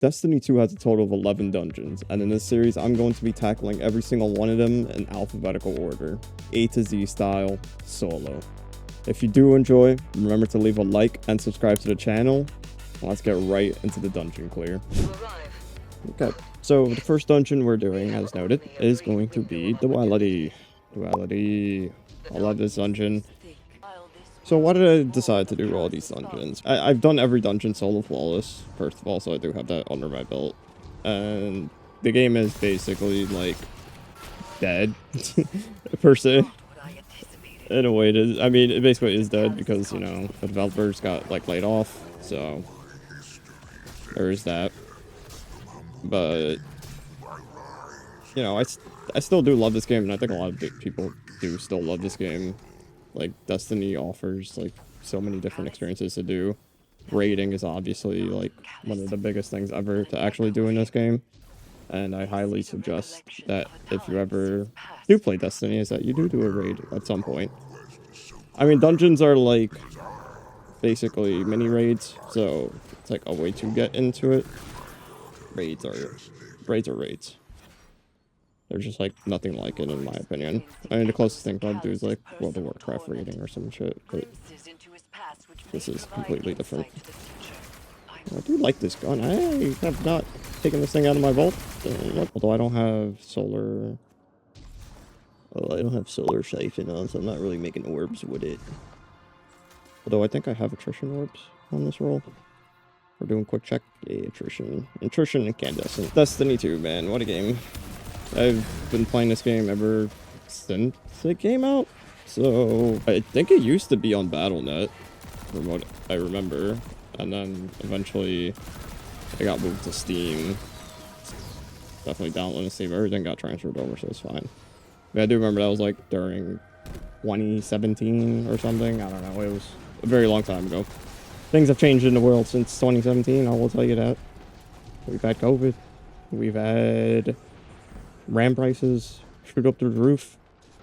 Destiny 2 has a total of 11 dungeons, and in this series, I'm going to be tackling every single one of them in alphabetical order, A to Z style, solo. If you do enjoy, remember to leave a like and subscribe to the channel. Let's get right into the dungeon clear. Okay, so the first dungeon we're doing, as noted, is going to be Duality. Duality. I love this dungeon. So why did I decide to do all these dungeons? I've done every dungeon solo flawless, first of all, so I do have that under my belt. And the game is basically, like, dead, per se. In a way, it basically is dead because, you know, the developers got, like, laid off, so there is that. But, you know, I still do love this game, and I think a lot of people do still love this game. Like, Destiny offers, like, so many different experiences to do. Raiding is obviously, like, one of the biggest things ever to actually do in this game. And I highly suggest that if you ever do play Destiny, is that you do a raid at some point. I mean, dungeons are, like, basically mini raids, so it's, like, a way to get into it. Raids are raids. There's just, like, nothing like it, in my opinion. I mean, the closest thing I'll do is, like, World of Warcraft raiding or some shit, but this is completely different. I do like this gun. I have not taken this thing out of my vault. Although I don't have solar... Oh, I don't have solar siphon on, so I'm not really making orbs with it. Although I think I have attrition orbs on this roll. We're doing quick check. Yeah, attrition. Attrition incandescent. Destiny 2, man. What a game. I've been playing this game ever since it came out, so I think it used to be on Battle.net, from what I remember, and then eventually it got moved to Steam. Definitely downloaded on Steam. Everything got transferred over, so it's fine. But I do remember that was like during 2017 or something. I don't know. It was a very long time ago. Things have changed in the world since 2017. I will tell you that. We've had COVID. We've had RAM prices shoot up through the roof.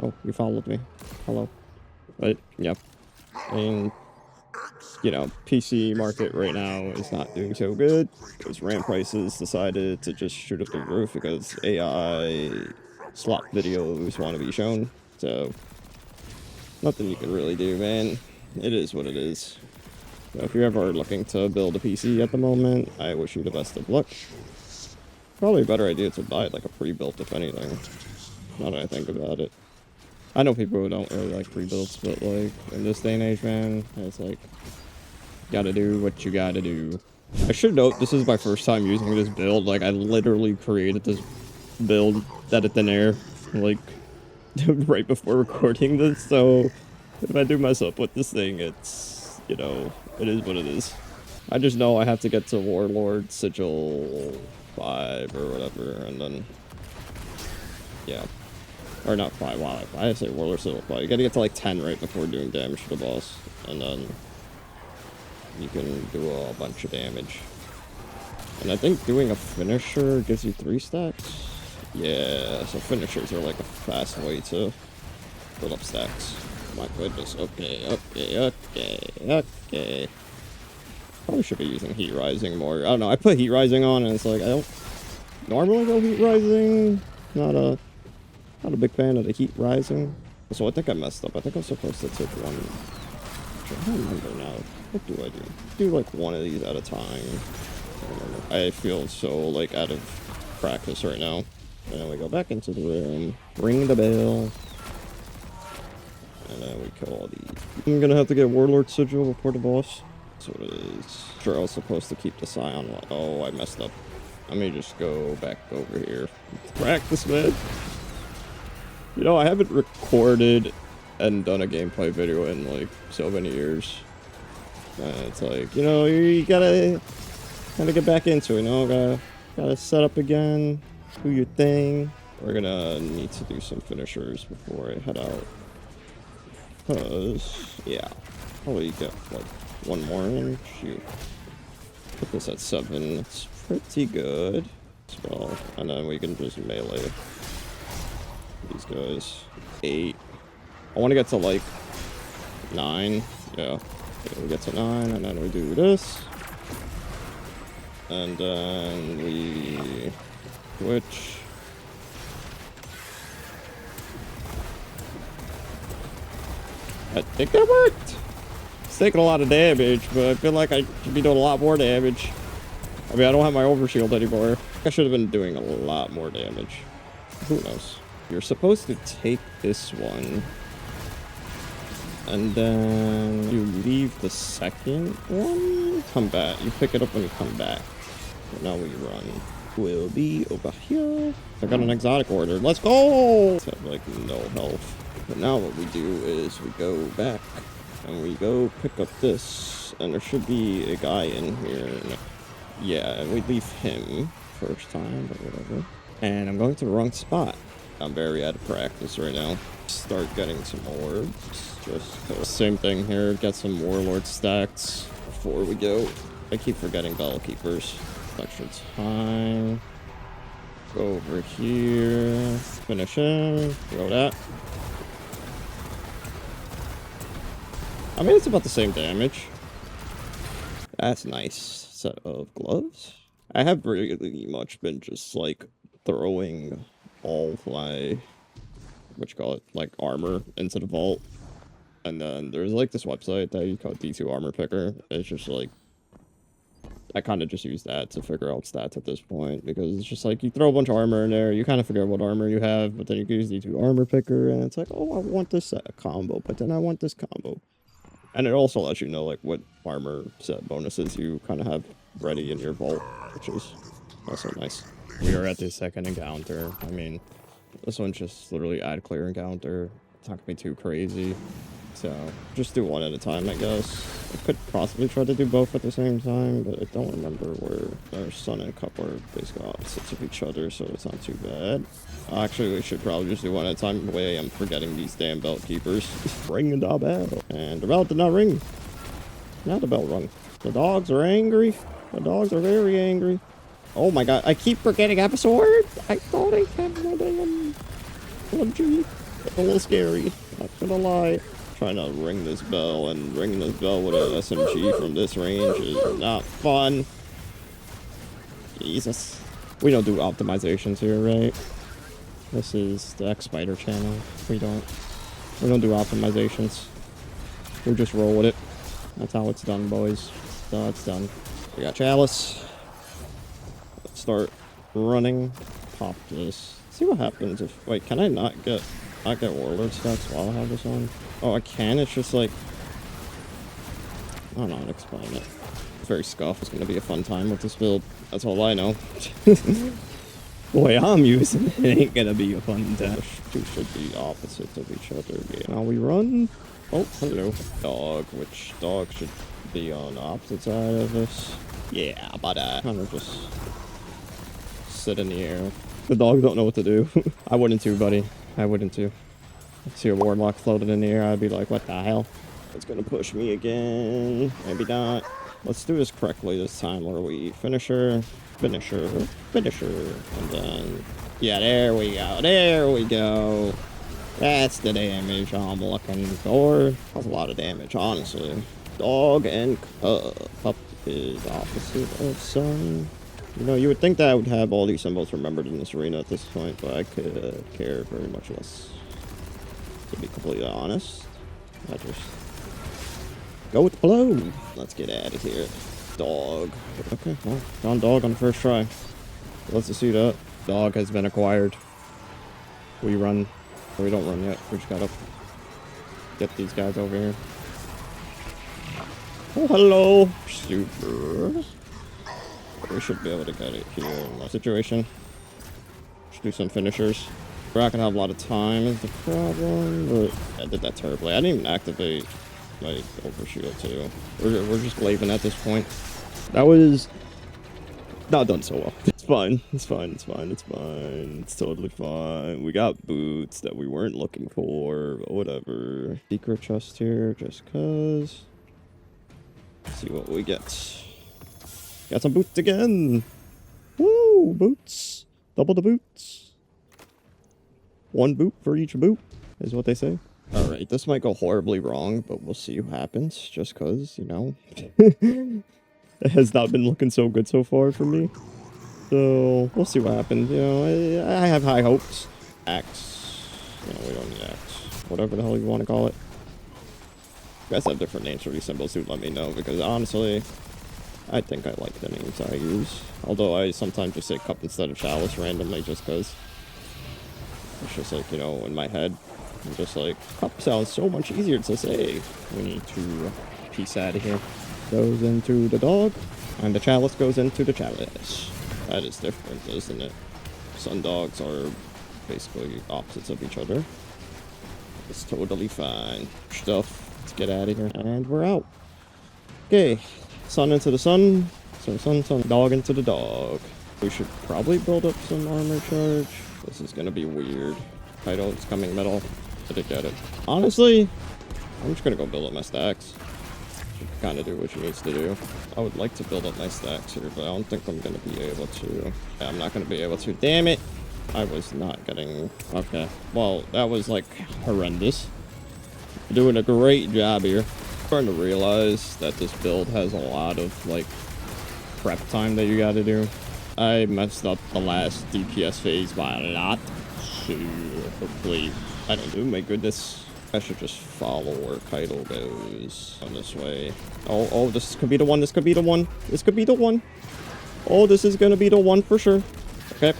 Oh, you followed me. Hello. But, yep. And, you know, PC market right now is not doing so good because RAM prices decided to just shoot up the roof because AI slot videos want to be shown. So, nothing you can really do, man. It is what it is. So if you're ever looking to build a PC at the moment, I wish you the best of luck. Probably a better idea to buy it like a pre-built, if anything. Now that I think about it. I know people who don't really like pre-builds, but like, in this day and age, man, it's like, gotta do what you gotta do. I should note, this is my first time using this build. Like, I literally created this build out of thin air, like, right before recording this, so if I do mess up with this thing, it's, you know, it is what it is. I just know I have to get to Warlord Sigil 5 or whatever, and then, yeah. Or not 5, wow, I say Warlord Sigil 5. You gotta get to like 10 right before doing damage to the boss, and then you can do a bunch of damage. And I think doing a finisher gives you 3 stacks? Yeah, so finishers are like a fast way to build up stacks. My goodness, okay. Probably should be using heat rising more. I don't know, I put heat rising on and it's like, I don't normally go heat rising. Not a big fan of the heat rising. So I think I messed up. I think I'm supposed to take one. I don't remember now. What do I do? Do like one of these at a time. I feel so like out of practice right now. And then we go back into the room, ring the bell, and then we kill all these. I'm gonna have to get Warlord Sigil before the boss. That's what it is. Sure, I was supposed to keep the Scion. Oh, I messed up. Let me just go back over here. Practice, man. You know, I haven't recorded and done a gameplay video in like so many years. It's like, you know, you gotta get back into it, you know, gotta set up again, do your thing. We're gonna need to do some finishers before I head out. Cause, yeah, probably get like one more in. Shoot. Put this at 7, it's pretty good as well. And then we can just melee these guys. 8. I want to get to like 9. Yeah. Okay, we get to 9, and then we do this. And then we switch. I think that worked. It's taking a lot of damage, but I feel like I should be doing a lot more damage. I mean, I don't have my overshield anymore. I should have been doing a lot more damage. Who knows? You're supposed to take this one. And then you leave the second one. Come back. You pick it up when you come back. But now we run. We'll be over here. I got an exotic order. Let's go! I have like no health. But now what we do is we go back and we go pick up this. And there should be a guy in here. Yeah, we leave him first time, but whatever. And I'm going to the wrong spot. I'm very out of practice right now. Start getting some orbs. Just same thing here. Get some warlord stacks before we go. I keep forgetting battle keepers. Extra time. Go over here. Finish him. Throw that. I mean, it's about the same damage. That's nice. Set of gloves. I have really much been just like throwing all my, what you call it, like armor into the vault. And then there's like this website that you call D2 Armor Picker. It's just like, I kind of just use that to figure out stats at this point, because it's just like you throw a bunch of armor in there, you kind of figure out what armor you have, but then you can use D2 Armor Picker, and it's like, oh, I want this combo, but then I want this combo. And it also lets you know like what armor set bonuses you kind of have ready in your vault, which is also nice. We are at the second encounter. I mean, this one's just literally add clear encounter. It's not gonna be too crazy. So just do one at a time, I guess. I could possibly try to do both at the same time, but I don't remember where our Sun and Cup are basically opposites of each other, so it's not too bad. Actually, we should probably just do one at a time. The way I'm forgetting these damn belt keepers. Ring the bell. And the bell did not ring. Now the bell rung. The dogs are angry. The dogs are very angry. Oh my god, I keep forgetting episode. I thought I had my damn LMG. It's a little scary. Not gonna lie. Trying to ring this bell, and ringing this bell with an SMG from this range is not fun. Jesus. We don't do optimizations here, right? This is the Xspider channel. We don't do optimizations. We just roll with it. That's how it's done, boys. So it's done. We got Chalice. Let's start running. Pop this. See what happens if... Wait, can I not get warlord stats while I have this on? Oh, I can? It's just like... I don't know how to explain it. It's very scuffed. It's going to be a fun time with this build. That's all I know. The way I'm using it ain't going to be a fun time. Two should be opposites of each other. Yeah. Now we run. Oh, hello. Dog. Which dog should be on the opposite side of this? Yeah, but kind of just sit in the air. The dogs don't know what to do. I wouldn't too, buddy. I wouldn't too. See a warlock floating in the air, I'd be like, what the hell? It's gonna push me again. Maybe not. Let's do this correctly this time, where we finisher, finisher, finisher, and then... Yeah, there we go. There we go. That's the damage I'm looking for. That's a lot of damage, honestly. Dog and Cup. Cup is opposite of Sun. You know, you would think that I would have all these symbols remembered in this arena at this point, but I could care very much less. To be completely honest, I just go with the flow. Let's get out of here. Dog. Okay, well, found dog on the first try. Let's just see that. Dog has been acquired. We run. Or we don't run yet. We just gotta get these guys over here. Oh, hello. Super. We should be able to get it here in that situation. Just do some finishers. We're not gonna have a lot of time is the problem, but I did that terribly. I didn't even activate my overshield too. We're just glaving at this point. That was not done so well. It's fine. It's fine. It's fine. It's fine. It's totally fine. We got boots that we weren't looking for, but whatever. Secret chest here, just cause. Let's see what we get. Got some boots again. Woo, boots. Double the boots. One boot for each boot, is what they say. Alright, this might go horribly wrong, but we'll see what happens, just cause, you know. It has not been looking so good so far for me. So we'll see what happens. You know, I have high hopes. Axe. No, we don't need axe. Whatever the hell you want to call it. You guys have different names for these symbols, who let me know, because honestly, I think I like the names I use. Although I sometimes just say cup instead of chalice randomly, just because it's just like, you know, in my head, I'm just like, cup sounds so much easier to say. We need to piece out of here. Goes into the dog, and the chalice goes into the chalice. That is different, isn't it? Sun dogs are basically opposites of each other. It's totally fine. Stuff. Let's get out of here. And we're out. Okay. Sun into the sun. Sun. Dog into the dog. We should probably build up some armor charge. This is gonna be weird. Title, it's coming middle. I did get it. Honestly, I'm just gonna go build up my stacks. Should kind of do what she needs to do. I would like to build up my stacks here, but I don't think I'm gonna be able to. Yeah, I'm not gonna be able to. Damn it! I was not getting... Okay. Well, that was, like, horrendous. Doing a great job here. Starting to realize that this build has a lot of, like, prep time that you gotta do. I messed up the last DPS phase by a lot. So, hopefully... I don't do. My goodness. I should just follow where Kaido goes. On this way. Oh, this could be the one. This could be the one. This could be the one. Oh, this is gonna be the one for sure. Okay.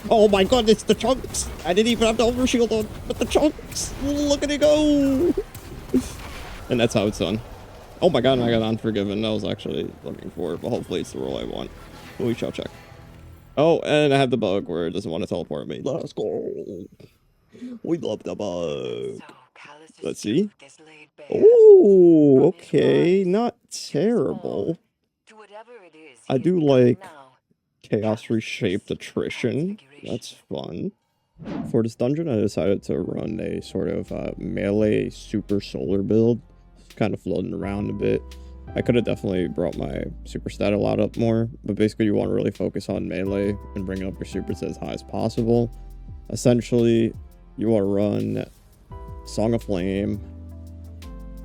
Oh my god, it's the chunks! I didn't even have the overshield on, but the chunks! Look at it go! And that's how it's done. Oh my god, I got Unforgiven. I was actually looking for it, but hopefully it's the role I want. We shall check. Oh, and I have the bug where it doesn't want to teleport me. Let's go! We love the bug. Let's see. Oh, okay. Not terrible. I do like Chaos Reshaped Attrition. That's fun. For this dungeon, I decided to run a sort of melee super solar build. It's kind of floating around a bit. I could have definitely brought my super stat a lot up more, but basically you want to really focus on melee and bring up your supers as high as possible. Essentially, you want to run Song of Flame,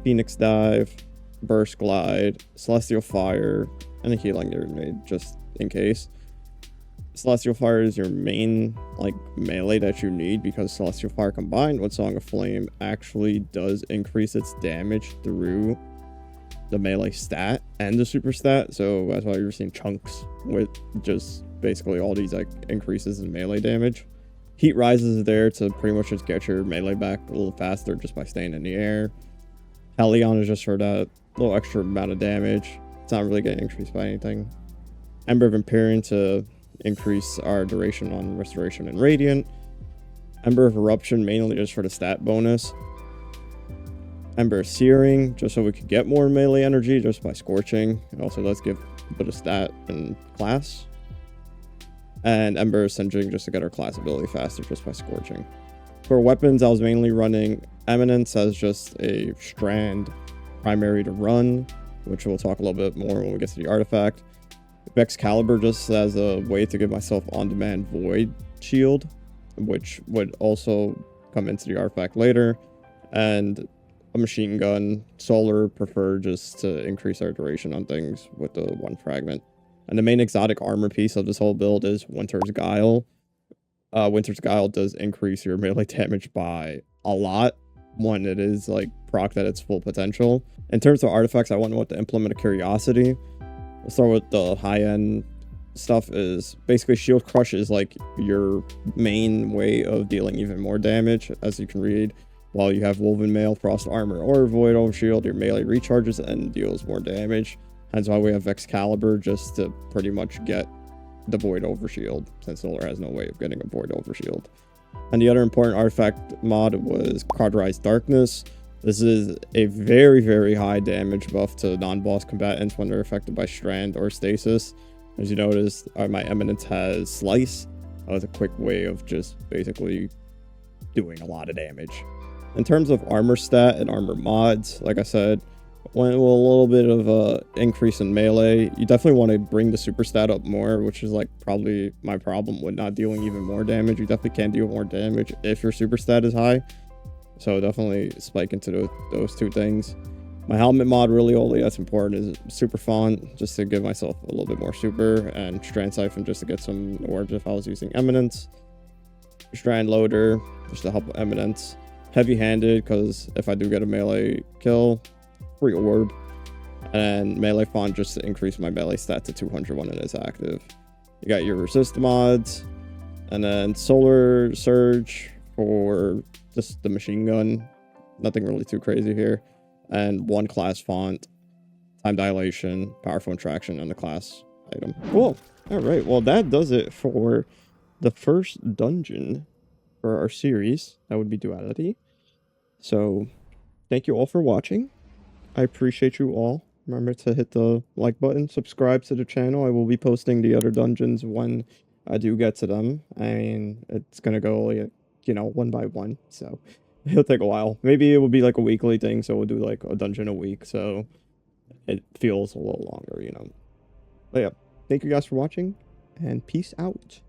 Phoenix Dive, Burst Glide, Celestial Fire, and a Healing Grenade, just in case. Celestial Fire is your main, like, melee that you need, because Celestial Fire combined with Song of Flame actually does increase its damage through the melee stat and the super stat, so that's why you're seeing chunks with just basically all these, like, increases in melee damage. Heat Rise is there to pretty much just get your melee back a little faster just by staying in the air. Helion is just for that little extra amount of damage. It's not really getting increased by anything. Ember of Empyrean to increase our duration on Restoration and Radiant. Ember of Eruption mainly just for the stat bonus. Ember of Searing just so we could get more melee energy just by Scorching. It also does give a bit of stat and class. And Ember of Singeing just to get our class ability faster just by Scorching. For weapons, I was mainly running Eminence as just a strand primary to run, which we'll talk a little bit more when we get to the artifact. Excalibur just as a way to give myself on-demand Void Shield, which would also come into the artifact later. And a machine gun, Solar preferred just to increase our duration on things with the one fragment. And the main exotic armor piece of this whole build is Winter's Guile. Winter's Guile does increase your melee damage by a lot when it is like procced at its full potential. In terms of artifacts, I want to implement a Curiosity. We'll start with the high-end stuff. Is basically Shield Crush is like your main way of dealing even more damage, as you can read. While you have Woven Mail, Frost Armor, or Void Overshield, your melee recharges and deals more damage. That's why we have Excalibur, just to pretty much get the Void Overshield, since Solar has no way of getting a Void Overshield. And the other important artifact mod was Cauterized Darkness. This is a very, very high damage buff to non-boss combatants when they're affected by Strand or Stasis. As you notice, my Eminence has Slice. That was a quick way of just basically doing a lot of damage. In terms of armor stat and armor mods, like I said, went with a little bit of a increase in melee. You definitely want to bring the super stat up more, which is like probably my problem with not dealing even more damage. You definitely can deal more damage if your super stat is high. So definitely spike into those two things. My helmet mod, really only that's important is super font, just to give myself a little bit more super, and strand siphon just to get some orbs if I was using eminence. Strand loader just to help with eminence. Heavy handed because if I do get a melee kill, free orb. And melee font just to increase my melee stat to 200 when it is active. You got your resist mods, and then solar surge for just the machine gun. Nothing really too crazy here. And one class font, time dilation, powerful attraction, and the class item. Cool. All right. Well, that does it for the first dungeon for our series. That would be Duality. So thank you all for watching. I appreciate you all. Remember to hit the like button, subscribe to the channel. I will be posting the other dungeons when I do get to them. And it's going to go, you know, one by one. So it'll take a while. Maybe it will be like a weekly thing, so we'll do like a dungeon a week, so it feels a little longer, you know. But yeah, thank you guys for watching, and peace out.